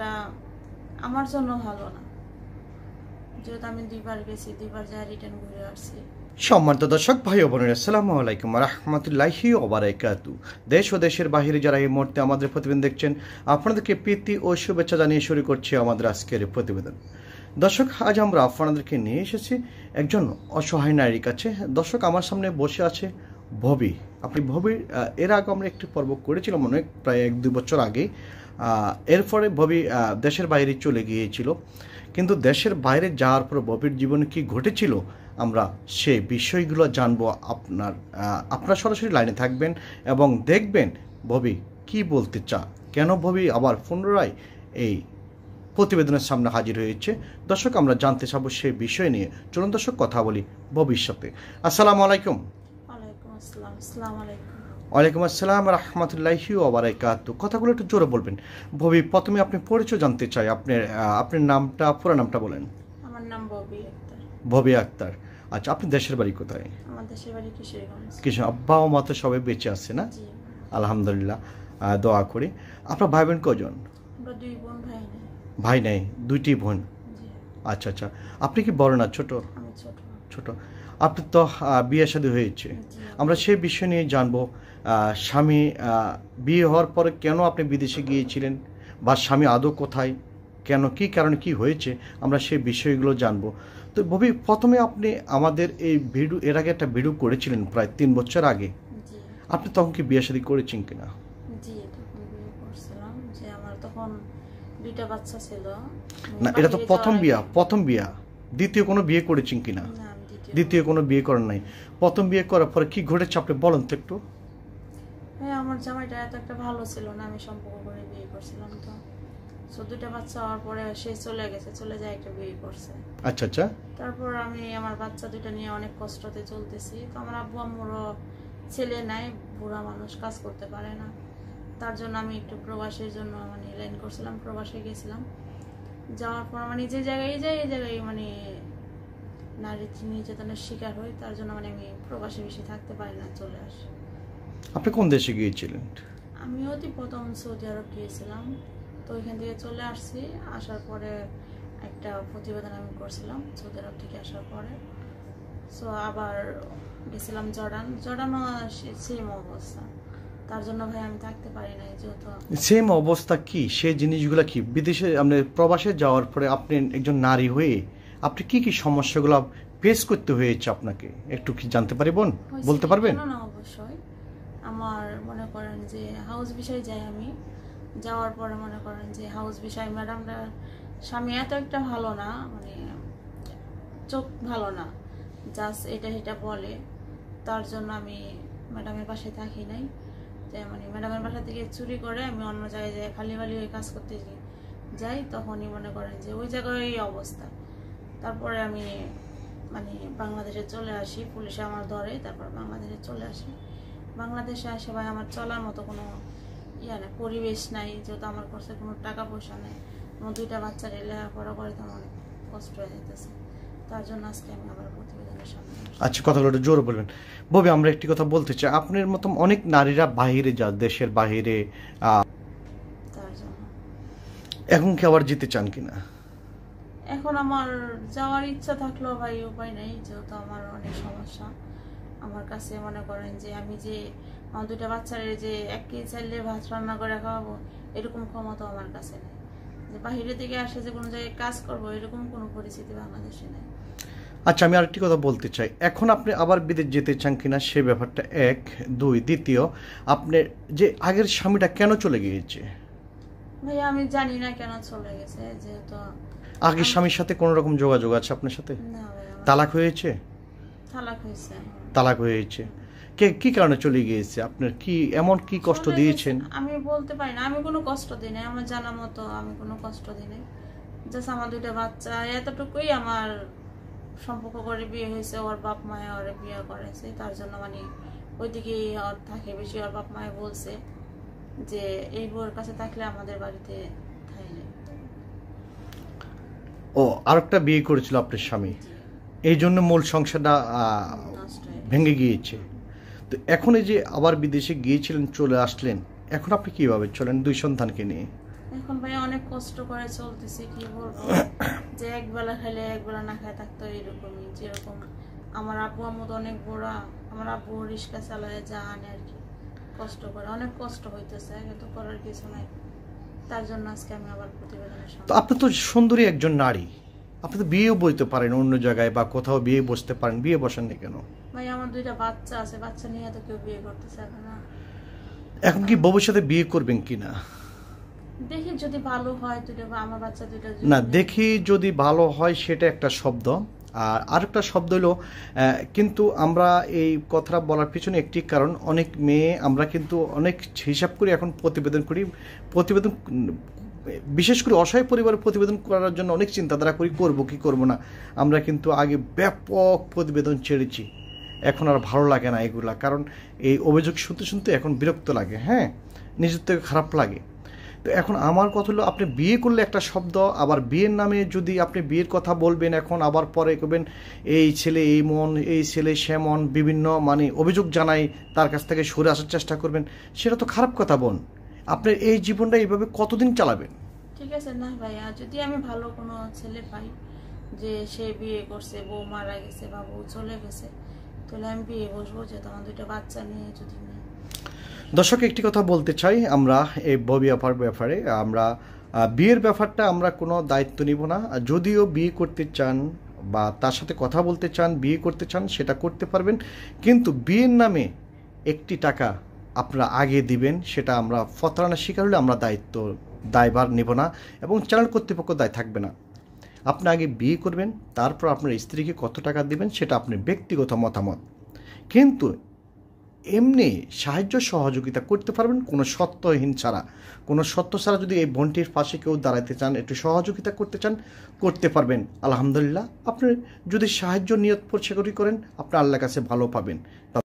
কাজটা আমার জন্য ভালো না, যেহেতু আমি 2বার গেছি, 2বার যা রিটার্ন ঘুরে আসছি। সম্মানিত দর্শক ভাই ও বোনেরা, আসসালামু আলাইকুম ওয়া রাহমাতুল্লাহি ওয়া বারাকাতুহু। দেশ ও দেশের বাইরে যারা এই মুহূর্তে আমাদের প্রতিবেদন দেখছেন, আপনাদেরকে প্রীতি ও শুভেচ্ছা জানিয়ে শুরু করছি আমাদের আজকের প্রতিবেদন। দর্শক, আজ আমরা আপনাদেরকে নিয়ে এসেছি একজন অসহায় নারীর কাছে। দর্শক, আমার সামনে বসে আছে ভবি। আপনি ভবির এর আগে আমরা একটি পর্ব করেছিলাম অনেক, প্রায় 1-2 বছর আগে। এরপরে ভবি দেশের বাইরে চলে গিয়েছিল, কিন্তু দেশের বাইরে যাওয়ার পর ভবির জীবনে কি ঘটেছিল আমরা সেই বিষয়গুলো জানবো। আপনারা সরাসরি লাইনে থাকবেন এবং দেখবেন ভবি কি বলতে কেন ভবি আবার পুনরায় এই প্রতিবেদনের সামনে হাজির হয়েছে। দর্শক, আমরা জানতে চাবো সেই বিষয় নিয়ে। চলুন দর্শক, কথা বলি ভবিষ্যতে। আসসালামু আলাইকুম। ওয়ালাইকুম আসসালাম। আসসালামু আলাইকুম। ওয়ালাইকুম আসসালাম রাহমাতুল্লাহি ওয়া বারাকাতুহু। কথাগুলো একটু জোরে বলবেন। ভবি, প্রথমে আপনি পরিচয় জানতে চাই। আপনার নামটা, পুরো নামটা বলেন। আমার নাম ববি আক্তার। ভবি আক্তার। আচ্ছা, আপনি দেশের বাড়ি কোথায়? আমার দেশের বাড়ি কিশোরগঞ্জ। কিছু আব্বা ও মা তো সবাই বেঁচে আছে না? জি। আলহামদুলিল্লাহ, দোয়া করি। আপনার ভাই বোন কজন? আমরা 2 বোন, ভাই নেই। ভাই নেই, 2টি বোন। জি। আচ্ছা আচ্ছা, আপনি কি বড় না ছোট? আমি ছোট। ছোট। আপনি তো বিয়ে শাদী হয়েছে। জি। আমরা সেই বিষয় নিয়ে জানবো। স্বামী বিয়ে হওয়ার পরে কেন আপনি বিদেশে গিয়েছিলেন, বা স্বামী আদৌ কোথায়, কেন, কি কারণে, কি হয়েছে, আমরা সেই বিষয়গুলো জানবো। তো ভবি, প্রথমে আপনি আমাদের এই ভিডিও, এর আগে একটা ভিডিও করেছিলেন প্রায় 3 বছর আগে। জি। আপনি তখন কি বিয়ে শাদী করেছেন কিনা? জি, তখন বিয়ে করছিলাম, যে আমার তখন 2টা বাচ্চা ছিল। না, এটা তো প্রথম বিয়া। দ্বিতীয় কোনো বিয়ে করেছেন কিনা? না, আমি দ্বিতীয় কোনো বিয়ে করেন নাই। প্রথম বিয়ে করার পরে কি ঘটেছে আপনি বলেন তো একটু। হ্যাঁ, আমার জামাইটা এত একটা ভালো ছিল না, আমি সম্পর্ক করে বিয়ে করছিলাম। তো 2টা বাচ্চা হওয়ার পরে সে চলে গেছে, চলে যায় একটা বিয়ে করছে। আচ্ছা আচ্ছা। তারপর আমি আমার বাচ্চা 2টা নিয়ে অনেক কষ্টতে চলতেছি। তো আমার আব্বু আম্মুরও ছেলে নাই, বুড়া মানুষ, কাজ করতে পারে না। তার জন্য আমি একটু প্রবাসের জন্য লাইন করছিলাম, প্রবাসে গেছিলাম। যাওয়ার পর যে জায়গায় যাই, এই জায়গায় নারী নির্যাতনের শিকার হই। তার জন্য আমি প্রবাসে বেশি থাকতে পারি না, চলে আসি। আপনি কোন দেশে গিয়েছিলেন? আমি অতি প্রথম সৌদি আরব গিয়েছিলাম। তো ওইখান থেকে চলে আসছি। আসার পরে একটা প্রতিবেদন আমি করছিলাম সৌদি আরব থেকে আসার পরে। সো আবার গেছিলাম জর্ডানও সেম অবস্থা। তার জন্য ভাই আমি থাকতে পারি নাই, যেহেতু সেম অবস্থা। কি সেই জিনিসগুলো কি বিদেশে, আপনি প্রবাসে যাওয়ার পরে আপনি একজন নারী হয়ে আপনি কি কি সমস্যাগুলো ফেস করতে হয়েছে আপনাকে, একটু কি জানতে পারি বোন, বলতে পারবেন? না, অবশ্যই। আমার মনে করেন যে হাউস বিষয়ে যাই, আমি যাওয়ার পরে মনে করেন যে হাউস বিষয় ম্যাডামরা স্বামী এত একটা ভালো না, চোখ ভালো না, জাস্ট এটা সেটা বলে। তার জন্য আমি ম্যাডামের পাশে থাকি নাই। যে ম্যাডামের বাসা থেকে চুরি করে আমি অন্য জায়গায় যাই, খালি ওই কাজ করতে যাই, তখনই মনে করেন যে ওই জায়গায় এই অবস্থা। তারপরে আমি বাংলাদেশে চলে আসি, পুলিশে আমার ধরে। তারপর বাংলাদেশে চলে আসি। বাংলাদেশে আসে ভাই আমার চলার মতো কোনো পরিবেশ নাই, যেহেতু আমার কাছে কোনো টাকা পয়সা নেই। আমার 2টা বাচ্চার লেখাপড়া করে তো অনেক কষ্ট হয়ে যেতেছে। তার জন্য আজকে আমি আবার প্রতিবেদনের সামনে। আচ্ছা, কথাগুলো একটু জোরে বলবেন। ববি, আমরা একটি কথা বলতে চাই, আপনার মতো অনেক নারীরা বাইরে যায়, দেশের বাইরে। তার জন্য এখন কি আবার যেতে চান কিনা? এখন আমার যাওয়ার ইচ্ছা থাকলেও ভাই উপায় নেই, যেহেতু আমার অনেক সমস্যা। আমার কাছে মনে করেন যে আমি যে আমার 2টা বাচ্চার যে 1 কেজি চাইলে ভাত রান্না করে খাওয়াবো, এরকম ক্ষমতা আমার কাছে নেই। যে বাহিরে থেকে আসে যে কোনো জায়গায় কাজ করবো, এরকম কোনো পরিস্থিতি বাংলাদেশে নেই। আচ্ছা, আমি আরেকটি কথা বলতে চাই। এখন আপনি আবার বিদেশ যেতে চান কিনা সে ব্যাপারটা 1, 2। দ্বিতীয়, আপনার যে আগের স্বামীটা কেন চলে গিয়েছে? ভাই আমি জানি না কেন চলে গেছে, যেহেতু আগের স্বামীর সাথে কোনো রকম যোগাযোগ আছে আপনার সাথে? না ভাই, তালাক হয়েছে? তালাক হয়েছে। তালাক হয়েছে। কি কারণে চলে গিয়েছে? আপনার কি এমন কি কষ্ট দিয়েছেন? আমি বলতে পারি না, আমি কোনো কষ্ট দিই নাই। আমার জানা মতো আমি কোনো কষ্ট দিই নাই। জাস্ট আমার 2টা বাচ্চা, এতটুকুই আমার সম্পর্ক করে বিয়ে হয়েছে। ওর বাপ মায়ে ওরে বিয়ে করেছে, তার জন্য ওইদিকে ওর থাকে বেশি। ওর বাপ মায়ে বলছে যে এই বউর কাছে থাকলে আমাদের বাড়িতে থাকলে। ও আরেকটা বিয়ে করেছিল আপনার স্বামী, এই জন্য মূল সংসারটা ভেঙে গিয়েছে। তো এখন এই যে আবার বিদেশে গিয়েছিলেন, চলে আসলেন, এখন আপনি কিভাবে চলেন 2 সন্তানকে নিয়ে? এখন ভাই অনেক অনেক কষ্ট করে চলতেছি, কি বলবো, যে একবেলা খাইলে একবেলা না খায় থাকতো এরকমই। যেরকম আমার আব্বু আম্মু তো অনেক বুড়া, আমার আব্বু রিক্সা চালায় যা আনে আর কি, কষ্ট করে, অনেক কষ্ট হইতেছে, কিন্তু করার কিছু নাই। তার জন্য আজকে আমি আবার প্রতিবেদনের তো সামনে। আপনি তো সুন্দরী একজন নারী, আপনি তো বিয়েও বইতে পারেন অন্য জায়গায় বা কোথাও বিয়ে বসতে পারেন, বিয়ে বসেননি কেন? ভাই আমার 2টা বাচ্চা আছে, বাচ্চা নিয়ে তো কেউ বিয়ে করতে চাবে না। এখন কি ভবিষ্যতে বিয়ে করবেন কিনা? দেখি যদি ভালো হয়, আমার বাচ্চা 2টা না, দেখি যদি ভালো হয় সেটা একটা শব্দ, আর আরেকটা শব্দ হলো কিন্তু আমরা এই কথাটা বলার পিছনে একটি কারণ, অনেক মেয়ে আমরা কিন্তু অনেক হিসাব করি, এখন প্রতিবেদন করি, প্রতিবেদন বিশেষ করে অসহায় পরিবারের প্রতিবেদন করার জন্য অনেক চিন্তাধারা করি, করবো কি করবো না। আমরা কিন্তু আগে ব্যাপক প্রতিবেদন ছেড়েছি, এখন আর ভালো লাগে না এগুলা, কারণ এই অভিযোগ শুনতে শুনতে এখন বিরক্ত লাগে, হ্যাঁ, নিজের থেকে খারাপ লাগে। তো এখন আমার কথা হলো, আপনি বিয়ে করলে একটা শব্দ, আবার বিয়ের নামে যদি আপনি বিয়ের কথা বলবেন, এখন আবার পরে করবেন এই ছেলে এই মন, এই ছেলে সেমন, বিভিন্ন মানে অভিযোগ জানাই, তার কাছ থেকে সরে আসার চেষ্টা করবেন, সেটা তো খারাপ কথা বোন। আপনার এই জীবনটা এইভাবে কতদিন চালাবেন? ঠিক আছে না ভাইয়া, যদি আমি ভালো কোনো ছেলে পাই, যে সে বিয়ে করছে, বউ মারা গেছে বা বউ চলে গেছে, তাহলে আমি বিয়ে বসবো, যে আমার 2টা বাচ্চা নিয়ে যদি নিই। দর্শক, একটি কথা বলতে চাই, আমরা এই ববি আপার ব্যাপারে, আমরা বিয়ের ব্যাপারটা আমরা কোনো দায়িত্ব নিব না। যদিও বিয়ে করতে চান বা তার সাথে কথা বলতে চান, বিয়ে করতে চান, সেটা করতে পারবেন, কিন্তু বিয়ের নামে একটি টাকা আপনারা আগে দিবেন, সেটা আমরা প্রতারণার শিকার হলে আমরা দায়ভার নেব না, এবং চ্যানেল কর্তৃপক্ষ দায় থাকবে না। আপনি আগে বিয়ে করবেন, তারপর আপনার স্ত্রীকে কত টাকা দিবেন সেটা আপনার ব্যক্তিগত মতামত, কিন্তু এমনি সাহায্য সহযোগিতা করতে পারবেন কোনো সত্যহীন ছাড়া। কোনো সত্য ছাড়া যদি এই বোনটির পাশে কেউ দাঁড়াতে চান, একটু সহযোগিতা করতে চান, করতে পারবেন। আলহামদুলিল্লাহ, আপনি যদি সাহায্য নিয়ত পরিষ্কার করেন, আপনি আল্লাহর কাছে ভালো পাবেন।